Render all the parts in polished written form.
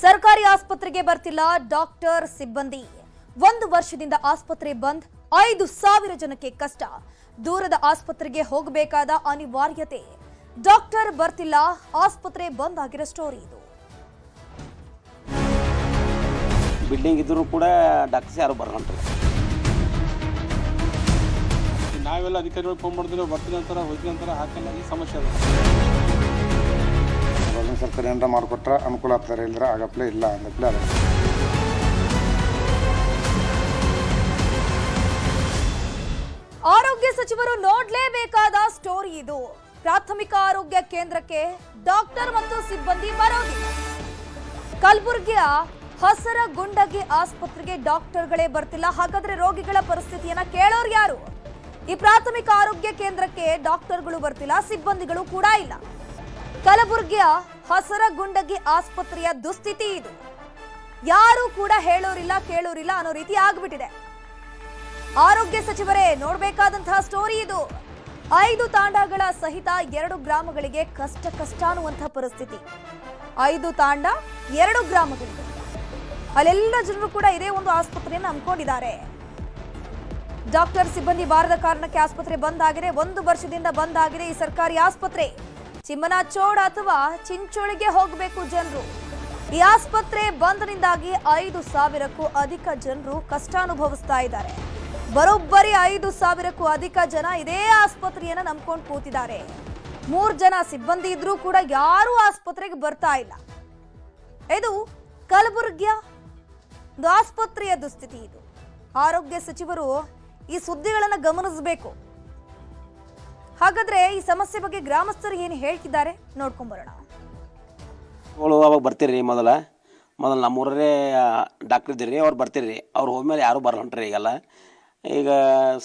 ಸರ್ಕಾರಿ ಆಸ್ಪತ್ರೆಗೆ ಬರ್ತಿಲ್ಲ ಡಾಕ್ಟರ್ ಸಿಬ್ಬಂದಿ. 1 ವರ್ಷದಿಂದ ಆಸ್ಪತ್ರೆ ಬಂದ್, 5,000 ಜನಕ್ಕೆ ಕಷ್ಟ. ದೂರದ ಆಸ್ಪತ್ರೆಗೆ ಹೋಗಬೇಕಾದ ಅನಿವಾರ್ಯತೆ. ಡಾಕ್ಟರ್ ಬರ್ತಿಲ್ಲ, ಆಸ್ಪತ್ರೆ ಬಂದ್ ಆಗಿರೋ ಸ್ಟೋರಿ ಇದು. ಬಿಲ್ಡಿಂಗ್ ಇದ್ರೂ ಕೂಡ ಡಾಕ್ಟರ್ಸ್ ಯಾರು ಬರಲ್ಲ. ನಾವೆಲ್ಲ ಅಧಿಕಾರಿಗಳು ಫೋನ್ ಮಾಡಿದ್ರೆ ಬರ್ತೀನಿ ಅಂತಾರೆ, ಹೋಗ್ತೀನಿ ಅಂತಾರೆ, ಹಾಕಲ್ಲ. ಈ ಸಮಸ್ಯೆ ಅದ. ಗೌರ್ಮೆಂಟ್ ಸರ್ಕಾರ ಏನಾರ ಮಾಡಿಕೊಟ್ರೆ ಅನುಕೂಲ ಆಗ್ತಾರೆ, ಇಲ್ಲದ್ರೆ ಆಗಪ್ಲೇ ಇಲ್ಲ ಅಂದಪ್ಲೇ ಅದ. ಆರೋಗ್ಯ ಸಚಿವರು ನೋಡ್ಲೇಬೇಕಾದ ಸ್ಟೋರಿ ಇದು. ಪ್ರಾಥಮಿಕ ಆರೋಗ್ಯ ಕೇಂದ್ರಕ್ಕೆ ಡಾಕ್ಟರ್ ಮತ್ತು ಸಿಬ್ಬಂದಿ ಬರೋದಿಲ್ಲ. ಕಲಬುರಗಿಯ ಹಸರಗುಂಡಗಿ ಆಸ್ಪತ್ರೆಗೆ ಡಾಕ್ಟರ್ಗಳೇ ಬರ್ತಿಲ್ಲ. ಹಾಗಾದ್ರೆ ರೋಗಿಗಳ ಪರಿಸ್ಥಿತಿಯನ್ನ ಕೇಳೋರು ಯಾರು? ಈ ಪ್ರಾಥಮಿಕ ಆರೋಗ್ಯ ಕೇಂದ್ರಕ್ಕೆ ಡಾಕ್ಟರ್ಗಳು ಬರ್ತಿಲ್ಲ, ಸಿಬ್ಬಂದಿಗಳು ಕೂಡ ಇಲ್ಲ. ಕಲಬುರಗಿಯ ಹಸರಗುಂಡಗಿ ಆಸ್ಪತ್ರೆಯ ದುಸ್ಥಿತಿ ಇದು. ಯಾರು ಕೂಡ ಹೇಳೋರಿಲ್ಲ, ಕೇಳೋರಿಲ್ಲ ಅನ್ನೋ ರೀತಿ ಆಗ್ಬಿಟ್ಟಿದೆ. ಆರೋಗ್ಯ ಸಚಿವರೇ ನೋಡಬೇಕಾದಂತಹ ಸ್ಟೋರಿ ಇದು. 5 ತಾಂಡಗಳ ಸಹಿತ 2 ಗ್ರಾಮಗಳಿಗೆ ಕಷ್ಟ ಅನ್ನುವಂತಹ ಪರಿಸ್ಥಿತಿ. 5 ತಾಂಡ 2 ಗ್ರಾಮಗಳಿಗೆ, ಅಲ್ಲೆಲ್ಲ ಜನರು ಕೂಡ ಇದೇ ಒಂದು ಆಸ್ಪತ್ರೆಯನ್ನು ನಂಬಿಕೊಂಡಿದ್ದಾರೆ. ಡಾಕ್ಟರ್ ಸಿಬ್ಬಂದಿ ಬಾರದ ಕಾರಣಕ್ಕೆ ಆಸ್ಪತ್ರೆ ಬಂದ್ ಆಗಿದೆ. 1 ವರ್ಷದಿಂದ ಬಂದ್ ಆಗಿದೆ ಈ ಸರ್ಕಾರಿ ಆಸ್ಪತ್ರೆ. ಚಿಮ್ಮನಚೋಡ ಅಥವಾ ಚಿಂಚೋಳಿಗೆ ಹೋಗಬೇಕು ಜನರು. ಈ ಆಸ್ಪತ್ರೆ ಬಂದ್ನಿಂದಾಗಿ 5,000ಕ್ಕೂ ಅಧಿಕ ಜನರು ಕಷ್ಟ ಅನುಭವಿಸ್ತಾ ಇದ್ದಾರೆ. ಬರೋಬ್ಬರಿ 5,000ಕ್ಕೂ ಅಧಿಕ ಜನ ಇದೇ ಆಸ್ಪತ್ರೆಯನ್ನ ನಂಬ್ಕೊಂಡು ಕೂತಿದ್ದಾರೆ. 3 ಜನ ಸಿಬ್ಬಂದಿ ಇದ್ರೂ ಕೂಡ ಯಾರೂ ಆಸ್ಪತ್ರೆಗೆ ಬರ್ತಾ ಇಲ್ಲ. ಇದು ಕಲಬುರಗಿಯ ಒಂದು ಆಸ್ಪತ್ರೆಯ ದುಸ್ಥಿತಿ ಇದು. ಆರೋಗ್ಯ ಸಚಿವರು ಈ ಸುದ್ದಿಗಳನ್ನು ಗಮನಿಸಬೇಕು. ಹಾಗಾದ್ರೆ ಈ ಸಮಸ್ಯೆ ಬಗ್ಗೆ ಗ್ರಾಮಸ್ಥರು ಏನು ಹೇಳ್ತಿದ್ದಾರೆ ನೋಡ್ಕೊಂಡ್ಬರೋಣ. ಅವಾಗ ಬರ್ತೀರಿ ಮೊದಲು ನಮ್ಮೂರೇ ಡಾಕ್ಟರ್ ಇದ್ದೀರಿ, ಅವ್ರು ಬರ್ತೀರಿ. ಅವ್ರು ಹೋದ್ಮೇಲೆ ಯಾರೂ ಬರಲ್ರಿ. ಈಗ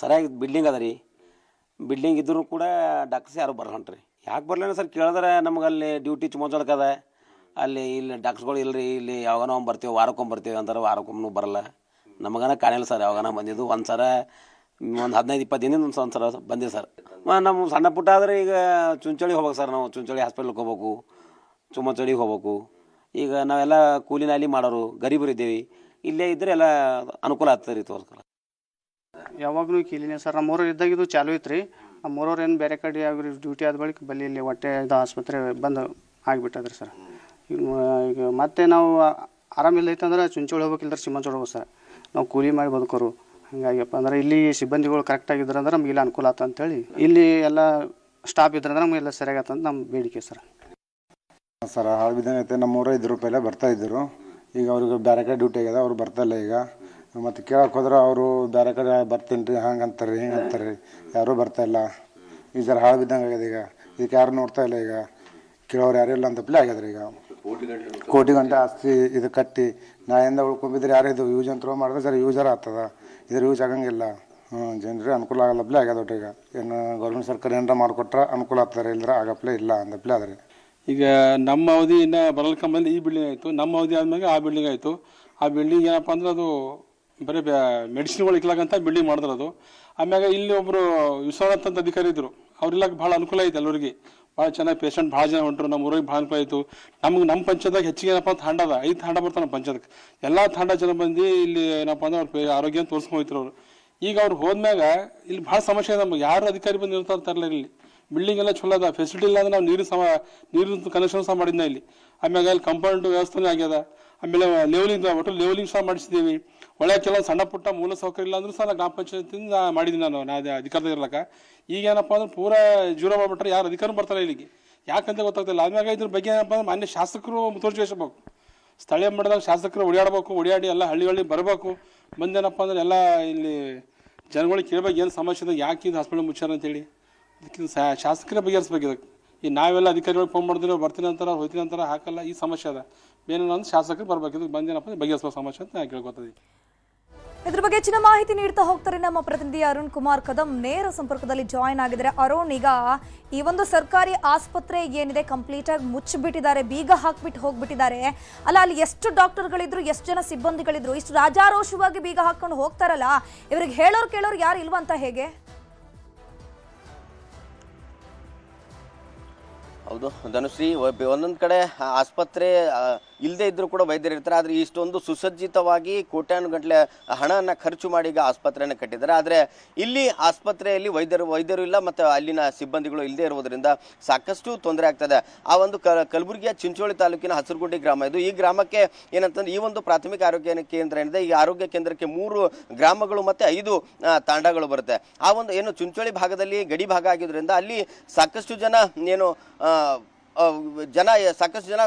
ಸರಿಯಾಗಿ ಬಿಲ್ಡಿಂಗ್ ಅದ ರೀ. ಬಿಲ್ಡಿಂಗ್ ಇದ್ರೂ ಕೂಡ ಡಾಕ್ಟರ್ಸ್ ಯಾರು ಬರಲ್ರಿ. ಯಾಕೆ ಬರಲಿಲ್ಲ ಸರ್ ಕೇಳಿದ್ರೆ ನಮ್ಗೆ ಅಲ್ಲಿ ಡ್ಯೂಟಿ ಚುಮಚೊಳಕದ, ಅಲ್ಲಿ ಇಲ್ಲಿ ಡಾಕ್ಟ್ರ್ಗಳು ಇಲ್ಲರಿ, ಇಲ್ಲಿ ಯಾವಾಗನೋ ಬರ್ತೀವಿ, ವಾರಕ್ಕೊಮ್ಮೆ ಬರ್ತೀವಿ ಅಂತಾರೆ. ವಾರಕ್ಕೊಮ್ಮೆ ಬರಲ್ಲ. ನಮಗನ ಕಾಣಿಲ್ಲ ಸರ್. ಯಾವಾಗನ ಬಂದಿದ್ದು ಒಂದು 15-20 ದಿನದಿಂದ ಒಂದು ಸಲ ಬಂದಿದೆ ಸರ್. ನಮ್ಮ ಸಣ್ಣ ಪುಟ್ಟ ಆದರೆ ಈಗ ಚುಂಚೋಳಿಗೆ ಹೋಗ್ಬೇಕು ಸರ್. ನಾವು ಚುಂಚೋಳಿ ಹಾಸ್ಪಿಟ್ಲಿಗೆ ಹೋಗ್ಬೇಕು, ಚುಮಚೋಳಿಗೆ ಹೋಗ್ಬೇಕು. ಈಗ ನಾವೆಲ್ಲ ಕೂಲಿನಲ್ಲಿ ಮಾಡೋರು, ಗರೀಬರು ಇದ್ದೀವಿ. ಇಲ್ಲೇ ಇದ್ದರೆ ಎಲ್ಲ ಅನುಕೂಲ ಆಗ್ತದೆ ರೀ. ತೋರ್ಸ್ಕರ ಯಾವಾಗಲೂ ಕೀಲಿನೇ ಸರ್. ನಮ್ಮೂರವ್ರು ಇದ್ದಾಗಿದ್ದು ಚಾಲು ಇತ್ತು ರೀ. ನಮ್ಮೂರವ್ರು ಏನು ಬೇರೆ ಕಡೆ ಆಗ್ರಿ ಡ್ಯೂಟಿ ಆದ ಬಳಿಕ ಬಲ್ಲಿ ಇಲ್ಲಿ ಹೊಟ್ಟೆ ಇದು ಆಸ್ಪತ್ರೆ ಬಂದು ಆಗಿಬಿಟ್ಟದ್ರಿ ಸರ್. ಈಗ ಮತ್ತೆ ನಾವು ಆರಾಮಿಲ್ಲ ಐತಂದ್ರೆ ಚುಂಚೋಳಿ ಹೋಗ್ಬೇಕಿಲ್ದ್ರೆ ಚಿಮ್ಮಂಚೋಳಿ ಹೋಗ್ಬೇಕು ಸರ್. ನಾವು ಕೂಲಿ ಮಾಡಿ ಬದುಕೋರು. ಹಂಗಾಗಿಯಪ್ಪ ಅಂದ್ರೆ ಇಲ್ಲಿ ಸಿಬ್ಬಂದಿಗಳು ಕರೆಕ್ಟಾಗಿದ್ರೆ ಅಂದ್ರೆ ನಮಗೆಲ್ಲ ಅನುಕೂಲ ಆತ ಅಂತೇಳಿ ಇಲ್ಲಿ ಎಲ್ಲ ಸ್ಟಾಫ್ ಇದ್ರೆ ಅಂದ್ರೆ ನಮಗೆಲ್ಲ ಸರಿಯಾಗಿ ಆತಂತ ನಮ್ಮ ಬೇಡಿಕೆ ಸರ್. ಸರ್ ಹಾಳು ಬಿದ್ದಂಗೆ ಐತೆ. ನಮ್ಮೂರ 5 ರೂಪಾಯಿಲೆ ಬರ್ತಾಯಿದ್ದರು. ಈಗ ಅವ್ರಿಗೆ ಬೇರೆ ಕಡೆ ಡ್ಯೂಟಿ ಆಗ್ಯದ, ಅವ್ರು ಬರ್ತಾಯಿಲ್ಲ. ಈಗ ಮತ್ತು ಕೇಳಕ್ಕೆ ಹೋದ್ರೆ ಅವರು ಬೇರೆ ಕಡೆ ಬರ್ತೀನಿ ರೀ, ಹಂಗೆ ಅಂತಾರೆ, ಹಿಂಗೆ ಅಂತಾರೆ. ಯಾರೂ ಬರ್ತಾಯಿಲ್ಲ. ಈಗ ಜರ ಹಾಳು ಬಿದ್ದಂಗೆ ಆಗ್ಯದ. ಇದಕ್ಕೆ ಯಾರು ನೋಡ್ತಾ ಇಲ್ಲ. ಈಗ ಕೇಳೋರು ಯಾರು ಇಲ್ಲ ಅಂತಪ್ಲೇ ಆಗ್ಯದ್ರಿ. ಈಗ ಕೋಟಿ ಗಂಟೆ ಆಸ್ತಿ ಇದು ಕಟ್ಟಿ ನಾಯಿಂದ ಉಳ್ಕೊಂಬಿದ್ರೆ ಯಾರು ಇದು ಯೂಸ್ ಅಂತ ಮಾಡಿದ್ರೆ ಸರ್ ಯೂಸರ್ ಆಗ್ತದ. ಇದ್ರ ಯೂಸ್ ಆಗಂಗಿಲ್ಲ. ಜನರಿಗೆ ಅನುಕೂಲ ಆಗಲ್ಲಪ್ಲೇ ಆಗ್ಯದ. ಒಟ್ಟು ಈಗ ಏನು ಗೌರ್ಮೆಂಟ್ ಸರ್ಕಾರ ಏನಾರ ಮಾಡಿಕೊಟ್ರೆ ಅನುಕೂಲ ಆಗ್ತಾರೆ, ಇಲ್ಲದ್ರೆ ಆಗಪ್ಲೇ ಇಲ್ಲ ಅಂದಪ್ಲೇ ಅದ್ರಿ. ಈಗ ನಮ್ಮ ಅವಧಿ ಇನ್ನು ಬರಲ್ಕಂಬಂದು ಈ ಬಿಲ್ಡಿಂಗ್ ಆಯಿತು. ನಮ್ಮ ಅವಧಿ ಆದ್ಮೇಲೆ ಆ ಬಿಲ್ಡಿಂಗ್ ಆಯಿತು. ಆ ಬಿಲ್ಡಿಂಗ್ ಏನಪ್ಪ ಅಂದ್ರೆ ಅದು ಬರೀ ಮೆಡಿಸಿನ್ಗಳು ಇಕ್ಲಾಗಂತ ಬಿಲ್ಡಿಂಗ್ ಮಾಡಿದ್ರದು. ಆಮ್ಯಾಗ ಇಲ್ಲಿ ಒಬ್ಬರು ವಿಶ್ವನಾಥ್ ಅಂತ ಅಧಿಕಾರಿ ಇದ್ದರು. ಅವ್ರಿಲ್ಲ ಭಾಳ ಅನುಕೂಲ ಐತೆ ಎಲ್ಲರಿಗೆ. ಭಾಳ ಚೆನ್ನಾಗಿ ಪೇಷಂಟ್ ಭಾಳ ಜನ ಹೊಂಟರು. ನಮ್ಮ ಊರಿಗೆ ಭಾಳ ಅನುಕೂಲ ಆಯಿತು. ನಮ್ಮ ಪಂಚಾಯತ್ದಾಗ ಹೆಚ್ಚಿಗೆ ಏನಪ್ಪ ಅಂತ ತಾಂಡ ಅದ, 5 ತಾಂಡ ಬರ್ತಾರೆ ನಮ್ಮ ಪಂಚಾಯತ್ಗೆ. ಎಲ್ಲ ತಾಂಡ ಜನ ಬಂದು ಇಲ್ಲಿ ಏನಪ್ಪ ಅಂದ್ರೆ ಅವ್ರ ಆರೋಗ್ಯ ತೋರಿಸ್ಕೊಂಡು ಹೋಯ್ತಾರೆ ಅವರು. ಈಗ ಅವ್ರು ಹೋದ್ಮ್ಯಾಗ ಇಲ್ಲಿ ಭಾಳ ಸಮಸ್ಯೆ ಇದೆ. ನಮ್ಗೆ ಯಾರು ಅಧಿಕಾರಿ ಬಂದು ಇರ್ತಾರಲ್ಲ ಇಲ್ಲಿ. ಬಿಲ್ಡಿಂಗ್ ಎಲ್ಲ ಚಲೋ ಅದ, ಫೆಸಿಲಿಟಿ ಇಲ್ಲ ಅಂದ್ರೆ ನಾವು ನೀರಿನ ಕನೆಕ್ಷನ್ ಸಹ ಮಾಡಿದ್ನ ಇಲ್ಲಿ. ಆಮ್ಯಾಗ ಅಲ್ಲಿ ಕಂಪೌಂಡ್ ವ್ಯವಸ್ಥೆನೇ ಆಗ್ಯದ. ಆಮೇಲೆ ಲೆವೆಲಿಂಗ್ ಸಹ ಮಾಡಿಸಿದ್ದೀವಿ. ಒಳ್ಳೆ ಕೆಲವು ಸಣ್ಣ ಪುಟ್ಟ ಮೂಲ ಸೌಕರ್ಯ ಇಲ್ಲ ಅಂದ್ರೂ ಸಹ ಗ್ರಾಮ ಪಂಚಾಯತಿಂದ ಮಾಡಿದ್ದೀನಿ ನಾನು ಅಧಿಕಾರದಾಗ ಇರ್ಲಕ್ಕ. ಈಗ ಏನಪ್ಪ ಅಂದ್ರೆ ಪೂರಾ ಜೀರೋ ಮಾಡಿಬಿಟ್ರೆ ಯಾರು ಅಧಿಕಾರ ಬರ್ತಾರೆ ಇಲ್ಲಿಗೆ ಯಾಕಂತ ಗೊತ್ತಾಗ್ತಿಲ್ಲ. ಆದ್ಮ್ಯಾಗ ಇದ್ರ ಬಗ್ಗೆ ಏನಪ್ಪ ಅಂದ್ರೆ ಮಾನ್ಯ ಶಾಸಕರು ಮುತುವರ್ಜಿವಹಿಸಬೇಕು. ಸ್ಥಳೀಯ ಮಟ್ಟದಾಗ ಶಾಸಕರು ಓಡಾಡಿ ಎಲ್ಲ ಹಳ್ಳಿ ಬರಬೇಕು. ಬಂದೇನಪ್ಪ ಅಂದ್ರೆ ಎಲ್ಲ ಇಲ್ಲಿ ಜನಗಳಿಗೆ ಕೇಳಬೇಕು ಏನು ಸಮಸ್ಯೆ ಇದೆ, ಯಾಕೆ ಇದು ಹಾಸ್ಪಿಟಲ್ ಮುಚ್ಚಾರ ಅಂತೇಳಿ. ಅದಕ್ಕೆ ಶಾಸಕರೇ ಬಗೆಹರಿಸ್ಬೇಕು ಇದಕ್ಕೆ. ಈ ನಾವೆಲ್ಲ ಅಧಿಕಾರಿಗಳು ಫೋನ್ ಮಾಡಿದ್ರೆ ಬರ್ತೀನಿ ಅಂತಾರೆ, ಹೋಗ್ತೀನಿ ಅಂತಾರೆ, ಹಾಕಲ್ಲ. ಈ ಸಮಸ್ಯೆ ಅದ. ಬೇರೆ ಶಾಸಕರು ಬರ್ಬೇಕು. ಇದಕ್ಕೆ ಬಂದೇನಪ್ಪ ಬಗೆಹರಿಸುವ ಸಮಸ್ಯೆ ಅಂತ ನಾನು ಕೇಳ್ಕೊತೀವಿ. ಇದ್ರ ಬಗ್ಗೆ ಹೆಚ್ಚಿನ ಮಾಹಿತಿ ನೀಡ್ತಾ ಹೋಗ್ತಾರೆ ನಮ್ಮ ಪ್ರತಿನಿಧಿ ಅರುಣ್ ಕುಮಾರ್ ಕದಂ. ನೇರ ಸಂಪರ್ಕದಲ್ಲಿ ಜಾಯಿನ್ ಆಗಿದ್ದಾರೆ. ಅರುಣ್, ಈಗ ಈ ಒಂದು ಸರ್ಕಾರಿ ಆಸ್ಪತ್ರೆ ಏನಿದೆ ಕಂಪ್ಲೀಟ್ ಆಗಿ ಮುಚ್ಚಿಬಿಟ್ಟಿದ್ದಾರೆ, ಬೀಗ ಹಾಕ್ಬಿಟ್ಟು ಹೋಗ್ಬಿಟ್ಟಿದ್ದಾರೆ ಅಲ್ಲ. ಅಲ್ಲಿ ಎಷ್ಟು ಡಾಕ್ಟರ್ಗಳಿದ್ರು, ಎಷ್ಟು ಜನ ಸಿಬ್ಬಂದಿಗಳಿದ್ರು, ಇಷ್ಟು ರಾಜಾರೋಷವಾಗಿ ಬೀಗ ಹಾಕೊಂಡು ಹೋಗ್ತಾರಲ್ಲ, ಇವ್ರಿಗೆ ಕೇಳೋರು ಯಾರು ಇಲ್ವಾ ಅಂತ ಹೇಗೆ? ಹೌದು ಧನುಶ್ರೀ, ಒಂದೊಂದು ಕಡೆ ಆಸ್ಪತ್ರೆ ಇಲ್ಲದೆ ಇದ್ರೂ ಕೂಡ ವೈದ್ಯರು ಇರ್ತಾರೆ. ಆದರೆ ಇಷ್ಟೊಂದು ಸುಸಜ್ಜಿತವಾಗಿ ಕೋಟ್ಯಾನುಗಟ್ಟಲೆ ಹಣವನ್ನು ಖರ್ಚು ಮಾಡಿ ಈಗ ಆಸ್ಪತ್ರೆಯನ್ನು ಕಟ್ಟಿದ್ದಾರೆ. ಆದರೆ ಇಲ್ಲಿ ಆಸ್ಪತ್ರೆಯಲ್ಲಿ ವೈದ್ಯರು ಇಲ್ಲ ಮತ್ತು ಅಲ್ಲಿನ ಸಿಬ್ಬಂದಿಗಳು ಇಲ್ಲದೆ ಇರುವುದರಿಂದ ಸಾಕಷ್ಟು ತೊಂದರೆ ಆಗ್ತದೆ. ಆ ಒಂದು ಕಲಬುರಗಿಯ ಚಿಂಚೋಳಿ ತಾಲೂಕಿನ ಹಸರಗುಂಡಿ ಗ್ರಾಮ ಇದು. ಈ ಗ್ರಾಮಕ್ಕೆ ಏನಂತಂದ್ರೆ ಈ ಒಂದು ಪ್ರಾಥಮಿಕ ಆರೋಗ್ಯ ಕೇಂದ್ರ ಏನಿದೆ, ಈ ಆರೋಗ್ಯ ಕೇಂದ್ರಕ್ಕೆ 3 ಗ್ರಾಮಗಳು ಮತ್ತು 5 ತಾಂಡಗಳು ಬರುತ್ತೆ. ಆ ಒಂದು ಏನು ಚಿಂಚೋಳಿ ಭಾಗದಲ್ಲಿ ಗಡಿ ಭಾಗ ಆಗಿದ್ರಿಂದ ಅಲ್ಲಿ ಸಾಕಷ್ಟು ಜನ ಸಾಕಷ್ಟು ಜನ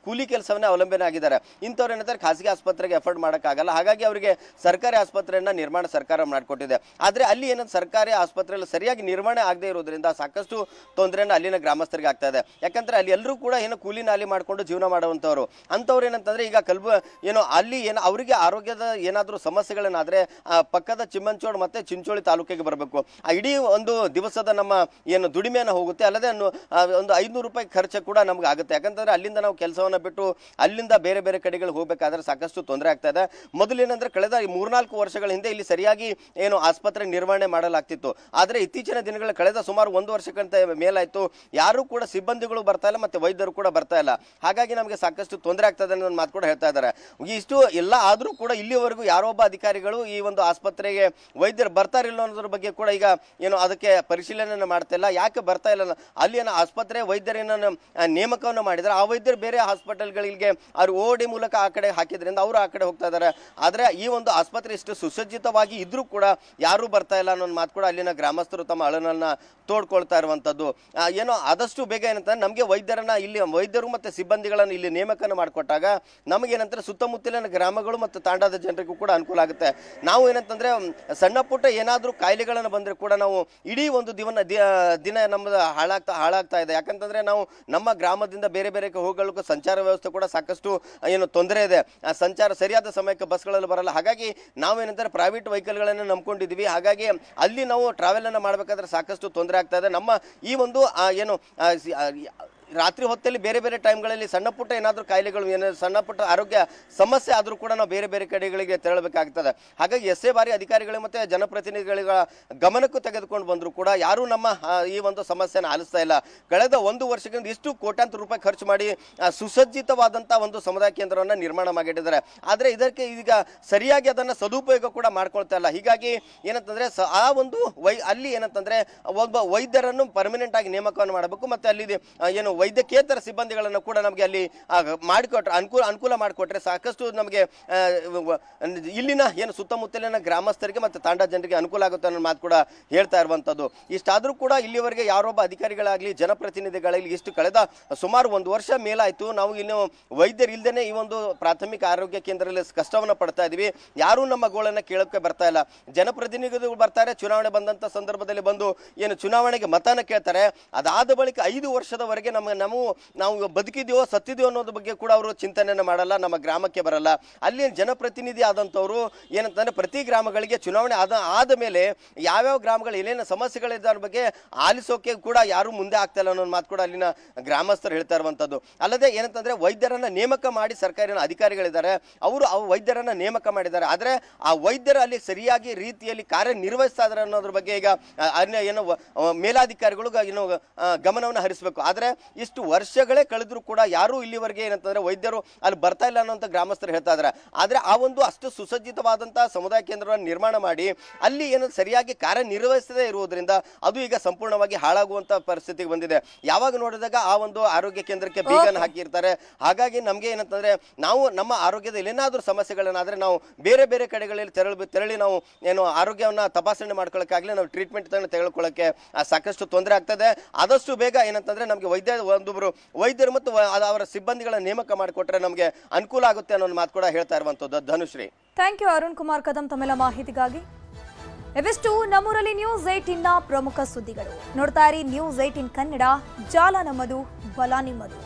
ಕೂಲಿ ಕೆಲಸವನ್ನೇ ಅವಲಂಬನೆ ಆಗಿದ್ದಾರೆ. ಇಂಥವ್ರು ಏನಂತಾರೆ ಖಾಸಗಿ ಆಸ್ಪತ್ರೆಗೆ ಎಫರ್ಟ್ ಮಾಡೋಕ್ಕಾಗಲ್ಲ. ಹಾಗಾಗಿ ಅವರಿಗೆ ಸರ್ಕಾರಿ ಆಸ್ಪತ್ರೆಯನ್ನು ನಿರ್ಮಾಣ ಸರ್ಕಾರ ಮಾಡಿಕೊಟ್ಟಿದೆ. ಆದರೆ ಅಲ್ಲಿ ಏನಂತ ಸರ್ಕಾರಿ ಆಸ್ಪತ್ರೆಯಲ್ಲಿ ಸರಿಯಾಗಿ ನಿರ್ವಹಣೆ ಆಗದೆ ಇರೋದ್ರಿಂದ ಸಾಕಷ್ಟು ತೊಂದರೆಯನ್ನು ಅಲ್ಲಿನ ಗ್ರಾಮಸ್ಥರಿಗೆ ಆಗ್ತಾ ಇದೆ. ಯಾಕಂದರೆ ಅಲ್ಲಿ ಎಲ್ಲರೂ ಕೂಡ ಕೂಲಿ ನಾಲಿ ಮಾಡಿಕೊಂಡು ಜೀವನ ಮಾಡುವಂಥವ್ರು. ಅಂಥವ್ರು ಏನಂತಂದರೆ ಈಗ ಅಲ್ಲಿ ಅವರಿಗೆ ಆರೋಗ್ಯದ ಏನಾದರೂ ಸಮಸ್ಯೆಗಳನ್ನಾದರೆ ಪಕ್ಕದ ಚಿಮ್ಮಂಚೋಡ್ ಮತ್ತು ಚಿಂಚೋಳಿ ತಾಲೂಕಿಗೆ ಬರಬೇಕು. ಆ ಇಡೀ ಒಂದು ದಿವಸದ ನಮ್ಮ ದುಡಿಮೆಯನ್ನು ಹೋಗುತ್ತೆ. ಅಲ್ಲದೆ ಒಂದು 500 ರೂಪಾಯಿ ಖರ್ಚು ಕೂಡ ನಮ್ಗೆ ಆಗುತ್ತೆ. ಯಾಕಂತಂದರೆ ಅಲ್ಲಿಂದ ನಾವು ಕೆಲಸವನ್ನು ಬಿಟ್ಟು ಅಲ್ಲಿಂದ ಬೇರೆ ಬೇರೆ ಕಡೆಗಳು ಹೋಗಬೇಕಾದ್ರೆ ಸಾಕಷ್ಟು ತೊಂದರೆ ಆಗ್ತಾ ಇದೆ. ಮೊದಲೇನಂದ್ರೆ ಕಳೆದ 3-4 ವರ್ಷಗಳ ಹಿಂದೆ ಇಲ್ಲಿ ಸರಿಯಾಗಿ ಆಸ್ಪತ್ರೆ ನಿರ್ವಹಣೆ ಮಾಡಲಾಗ್ತಿತ್ತು. ಆದರೆ ಇತ್ತೀಚಿನ ದಿನಗಳ ಕಳೆದ ಸುಮಾರು 1 ವರ್ಷಕ್ಕಿಂತ ಮೇಲಾಯಿತು ಯಾರು ಕೂಡ ಸಿಬ್ಬಂದಿಗಳು ಬರ್ತಾ ಇಲ್ಲ ಮತ್ತು ವೈದ್ಯರು ಕೂಡ ಬರ್ತಾ ಇಲ್ಲ. ಹಾಗಾಗಿ ನಮಗೆ ಸಾಕಷ್ಟು ತೊಂದರೆ ಆಗ್ತದೆ ಅನ್ನೋ ಮಾತು ಕೂಡ ಹೇಳ್ತಾ ಇದ್ದಾರೆ. ಇಷ್ಟು ಎಲ್ಲ ಆದರೂ ಕೂಡ ಇಲ್ಲಿವರೆಗೂ ಯಾರೊಬ್ಬ ಅಧಿಕಾರಿಗಳು ಈ ಒಂದು ಆಸ್ಪತ್ರೆಗೆ ವೈದ್ಯರು ಬರ್ತಾರಿಲ್ಲ ಅನ್ನೋದ್ರ ಬಗ್ಗೆ ಕೂಡ ಈಗ ಅದಕ್ಕೆ ಪರಿಶೀಲನೆ ಮಾಡ್ತಾ ಇಲ್ಲ. ಯಾಕೆ ಬರ್ತಾ ಇಲ್ಲ, ಅಲ್ಲಿ ಆಸ್ಪತ್ರೆ ವೈದ್ಯರೇನ ನೇಮಕವನ್ನು ಮಾಡಿದರೆ ಆ ವೈದ್ಯರು ಬೇರೆ ಹಾಸ್ಪಿಟಲ್ಗಳಿಗೆ ಅವ್ರು ಓಡಿ ಮೂಲಕ ಆ ಕಡೆ ಹಾಕಿದ್ರಿಂದ ಅವರು ಆ ಕಡೆ ಹೋಗ್ತಾ ಇದ್ದಾರೆ. ಆದರೆ ಈ ಒಂದು ಆಸ್ಪತ್ರೆ ಇಷ್ಟು ಸುಸಜ್ಜಿತವಾಗಿ ಇದ್ರೂ ಕೂಡ ಯಾರೂ ಬರ್ತಾ ಇಲ್ಲ ಅನ್ನೋ ಮಾತು ಕೂಡ ಅಲ್ಲಿನ ಗ್ರಾಮಸ್ಥರು ತಮ್ಮ ಅಳನನ್ನ ತೋಡ್ಕೊಳ್ತಾ ಇರುವಂಥದ್ದು. ಆದಷ್ಟು ಬೇಗ ಏನಂತಂದ್ರೆ ನಮಗೆ ವೈದ್ಯರು ಮತ್ತು ಸಿಬ್ಬಂದಿಗಳನ್ನು ಇಲ್ಲಿ ನೇಮಕನ ಮಾಡಿಕೊಟ್ಟಾಗ ನಮಗೇನಂತಾರೆ ಸುತ್ತಮುತ್ತಲಿನ ಗ್ರಾಮಗಳು ಮತ್ತು ತಾಂಡಾದ ಜನರಿಗೂ ಕೂಡ ಅನುಕೂಲ ಆಗುತ್ತೆ. ನಾವು ಏನಂತಂದ್ರೆ ಸಣ್ಣ ಪುಟ್ಟ ಏನಾದರೂ ಕಾಯಿಲೆಗಳನ್ನು ಬಂದರೆ ಕೂಡ ನಾವು ಇಡೀ ಒಂದು ದಿನ ನಮ್ಮದು ಹಾಳಾಗ್ತಾ ಇದೆ. ಯಾಕಂತಂದ್ರೆ ನಾವು ನಮ್ಮ ಗ್ರಾಮದಿಂದ ಬೇರೆ ಬೇರೆ ಹೋಗಲಿಕ್ಕೆ ಸಂಚಾರ ವ್ಯವಸ್ಥೆ ಕೂಡ ಸಾಕಷ್ಟು ತೊಂದರೆ ಇದೆ. ಸಂಚಾರ ಸರಿಯಾದ ಸಮಯಕ್ಕೆ ಬಸ್ಗಳಲ್ಲಿ ಬರಲ್ಲ. ಹಾಗಾಗಿ ನಾವೇನಂತಾರೆ ಪ್ರೈವೇಟ್ ವೆಹಿಕಲ್ಗಳನ್ನು ನಂಬ್ಕೊಂಡಿದ್ವಿ. ಹಾಗಾಗಿ ಅಲ್ಲಿ ನಾವು ಟ್ರಾವೆಲ್ ಅನ್ನು ಮಾಡಬೇಕಾದ್ರೆ ಸಾಕಷ್ಟು ತೊಂದರೆ ಆಗ್ತಾ ಇದೆ. ನಮ್ಮ ಈ ಒಂದು ರಾತ್ರಿ ಹೊತ್ತಲ್ಲಿ ಬೇರೆ ಬೇರೆ ಟೈಮ್ಗಳಲ್ಲಿ ಸಣ್ಣ ಪುಟ್ಟ ಏನಾದರೂ ಕಾಯಿಲೆಗಳು ಸಣ್ಣ ಪುಟ್ಟ ಆರೋಗ್ಯ ಸಮಸ್ಯೆ ಆದರೂ ಕೂಡ ನಾವು ಬೇರೆ ಬೇರೆ ಕಡೆಗಳಿಗೆ ತೆರಳಬೇಕಾಗ್ತದೆ. ಹಾಗಾಗಿ ಎಷ್ಟೇ ಬಾರಿ ಅಧಿಕಾರಿಗಳು ಮತ್ತು ಜನಪ್ರತಿನಿಧಿಗಳ ಗಮನಕ್ಕೂ ತೆಗೆದುಕೊಂಡು ಬಂದರೂ ಕೂಡ ಯಾರೂ ನಮ್ಮ ಈ ಒಂದು ಸಮಸ್ಯೆನ ಆಲಿಸ್ತಾ ಇಲ್ಲ. ಕಳೆದ 1 ವರ್ಷದಿಂದ ಇಷ್ಟು ಕೋಟ್ಯಾಂತರ ರೂಪಾಯಿ ಖರ್ಚು ಮಾಡಿ ಸುಸಜ್ಜಿತವಾದಂಥ ಒಂದು ಸಮುದಾಯ ಕೇಂದ್ರವನ್ನು ನಿರ್ಮಾಣ ಮಾಡಿಟ್ಟಿದ್ದಾರೆ. ಆದರೆ ಇದಕ್ಕೆ ಈಗ ಸರಿಯಾಗಿ ಅದನ್ನು ಸದುಪಯೋಗ ಕೂಡ ಮಾಡ್ಕೊಳ್ತಾ ಇಲ್ಲ. ಹೀಗಾಗಿ ಏನಂತಂದರೆ ಆ ಒಂದು ಅಲ್ಲಿ ಏನಂತಂದರೆ ಒಬ್ಬ ವೈದ್ಯರನ್ನು ಪರ್ಮನೆಂಟ್ ಆಗಿ ನೇಮಕವನ್ನು ಮಾಡಬೇಕು ಮತ್ತು ಅಲ್ಲಿ ವೈದ್ಯಕೇತರ ಸಿಬ್ಬಂದಿಗಳನ್ನು ಕೂಡ ನಮಗೆ ಅಲ್ಲಿ ಮಾಡಿಕೊಟ್ರೆ ಅನುಕೂಲ ಮಾಡಿಕೊಟ್ರೆ ಸಾಕಷ್ಟು ನಮಗೆ ಇಲ್ಲಿನ ಸುತ್ತಮುತ್ತಲಿನ ಗ್ರಾಮಸ್ಥರಿಗೆ ಮತ್ತು ತಾಂಡಾ ಜನರಿಗೆ ಅನುಕೂಲ ಆಗುತ್ತೆ ಅನ್ನೋ ಮಾತು ಕೂಡ ಹೇಳ್ತಾ ಇರುವಂಥದ್ದು. ಇಷ್ಟಾದರೂ ಕೂಡ ಇಲ್ಲಿವರೆಗೆ ಯಾರೊಬ್ಬ ಅಧಿಕಾರಿಗಳಾಗಲಿ ಜನಪ್ರತಿನಿಧಿಗಳಾಗಲಿ ಇಷ್ಟು ಕಳೆದ ಸುಮಾರು 1 ವರ್ಷ ಮೇಲಾಯಿತು ನಾವು ಇನ್ನು ವೈದ್ಯರು ಇಲ್ಲದೇ ಈ ಒಂದು ಪ್ರಾಥಮಿಕ ಆರೋಗ್ಯ ಕೇಂದ್ರದಲ್ಲಿ ಕಷ್ಟವನ್ನು ಪಡ್ತಾ ಇದ್ದೀವಿ. ಯಾರೂ ನಮ್ಮ ಗೋಳನ್ನು ಕೇಳೋಕ್ಕೆ ಬರ್ತಾ ಇಲ್ಲ. ಜನಪ್ರತಿನಿಧಿಗಳು ಬರ್ತಾರೆ, ಚುನಾವಣೆ ಬಂದಂಥ ಸಂದರ್ಭದಲ್ಲಿ ಬಂದು ಚುನಾವಣೆಗೆ ಮತನ ಕೇಳ್ತಾರೆ. ಅದಾದ ಬಳಿಕ 5 ವರ್ಷದವರೆಗೆ ನಾವು ಬದುಕಿದೆಯೋ ಸತ್ತಿದೆಯೋ ಅನ್ನೋದ್ರ ಬಗ್ಗೆ ಕೂಡ ಅವರು ಚಿಂತನೆಯನ್ನು ಮಾಡಲ್ಲ, ನಮ್ಮ ಗ್ರಾಮಕ್ಕೆ ಬರಲ್ಲ. ಅಲ್ಲಿ ಜನಪ್ರತಿನಿಧಿ ಆದಂಥವ್ರು ಏನಂತಂದ್ರೆ ಪ್ರತಿ ಗ್ರಾಮಗಳಿಗೆ ಚುನಾವಣೆ ಆದ ಮೇಲೆ ಯಾವ್ಯಾವ ಗ್ರಾಮಗಳು ಏನೇನು ಸಮಸ್ಯೆಗಳಿದೆ ಅನ್ನೋ ಬಗ್ಗೆ ಆಲಿಸೋಕೆ ಕೂಡ ಯಾರು ಮುಂದೆ ಆಗ್ತಾ ಇಲ್ಲ ಅನ್ನೋ ಮಾತು ಕೂಡ ಅಲ್ಲಿನ ಗ್ರಾಮಸ್ಥರು ಹೇಳ್ತಾ ಇರುವಂಥದ್ದು. ಅಲ್ಲದೆ ಏನಂತಂದ್ರೆ ವೈದ್ಯರನ್ನ ನೇಮಕ ಮಾಡಿ ಸರ್ಕಾರಿ ಅಧಿಕಾರಿಗಳಿದ್ದಾರೆ, ಅವರು ವೈದ್ಯರನ್ನ ನೇಮಕ ಮಾಡಿದ್ದಾರೆ. ಆದರೆ ಆ ವೈದ್ಯರು ಅಲ್ಲಿ ಸರಿಯಾಗಿ ರೀತಿಯಲ್ಲಿ ಕಾರ್ಯನಿರ್ವಹಿಸ್ತಾ ಇದ್ದಾರೆ ಅನ್ನೋದ್ರ ಬಗ್ಗೆ ಈಗ ಮೇಲಾಧಿಕಾರಿಗಳು ಗಮನವನ್ನು ಹರಿಸಬೇಕು. ಆದರೆ ಇಷ್ಟು ವರ್ಷಗಳೇ ಕಳೆದ್ರೂ ಕೂಡ ಯಾರೂ ಇಲ್ಲಿವರೆಗೆ ಏನಂತಂದ್ರೆ ವೈದ್ಯರು ಅಲ್ಲಿ ಬರ್ತಾ ಇಲ್ಲ ಅನ್ನೋಂಥ ಗ್ರಾಮಸ್ಥರು ಹೇಳ್ತಾ ಇದ್ದಾರೆ. ಆದರೆ ಆ ಒಂದು ಅಷ್ಟು ಸುಸಜ್ಜಿತವಾದಂತಹ ಸಮುದಾಯ ಕೇಂದ್ರವನ್ನು ನಿರ್ಮಾಣ ಮಾಡಿ ಅಲ್ಲಿ ಸರಿಯಾಗಿ ಕಾರ್ಯನಿರ್ವಹಿಸದೇ ಇರುವುದರಿಂದ ಅದು ಈಗ ಸಂಪೂರ್ಣವಾಗಿ ಹಾಳಾಗುವಂತ ಪರಿಸ್ಥಿತಿಗೆ ಬಂದಿದೆ. ಯಾವಾಗ ನೋಡಿದಾಗ ಆ ಒಂದು ಆರೋಗ್ಯ ಕೇಂದ್ರಕ್ಕೆ ಬೀಗನ್ನು ಹಾಕಿರ್ತಾರೆ. ಹಾಗಾಗಿ ನಮಗೆ ಏನಂತಂದ್ರೆ ನಾವು ನಮ್ಮ ಆರೋಗ್ಯದಲ್ಲಿ ಏನಾದರೂ ಸಮಸ್ಯೆಗಳನ್ನಾದ್ರೆ ನಾವು ಬೇರೆ ಬೇರೆ ಕಡೆಗಳಲ್ಲಿ ತೆರಳಿ ನಾವು ಆರೋಗ್ಯವನ್ನ ತಪಾಸಣೆ ಮಾಡ್ಕೊಳ್ಳೋಕ್ಕಾಗಲಿ ನಾವು ಟ್ರೀಟ್ಮೆಂಟ್ ತೆಗೆದುಕೊಳ್ಳೋಕೆ ಸಾಕಷ್ಟು ತೊಂದರೆ ಆಗ್ತದೆ. ಆದಷ್ಟು ಬೇಗ ಏನಂತಂದ್ರೆ ನಮಗೆ ವೈದ್ಯರು ಮತ್ತು ಅವರ ಸಿಬ್ಬಂದಿಗಳ ನೇಮಕ ಮಾಡಿಕೊಟ್ರೆ ನಮಗೆ ಅನುಕೂಲ ಆಗುತ್ತೆ ಅನ್ನೋ ಮಾತು ಕೂಡ ಹೇಳ್ತಾ ಇರುವಂತದ್ದು. ಧನುಶ್ರೀ, ಥ್ಯಾಂಕ್ ಯು ಅರುಣ್ ಕುಮಾರ್ ಕದಂ ತಮ್ಮೆಲ್ಲ ಮಾಹಿತಿಗಾಗಿ. ಇವಿಷ್ಟು ನಮ್ಮೂರಲ್ಲಿ ನ್ಯೂಸ್ 18ನ ಪ್ರಮುಖ ಸುದ್ದಿಗಳು. ನೋಡ್ತಾ ಇರಿ ನ್ಯೂಸ್ 18 ಕನ್ನಡ, ಜಾಲ ನಮ್ಮದು, ಬಲ ನಿಮ್ಮದು.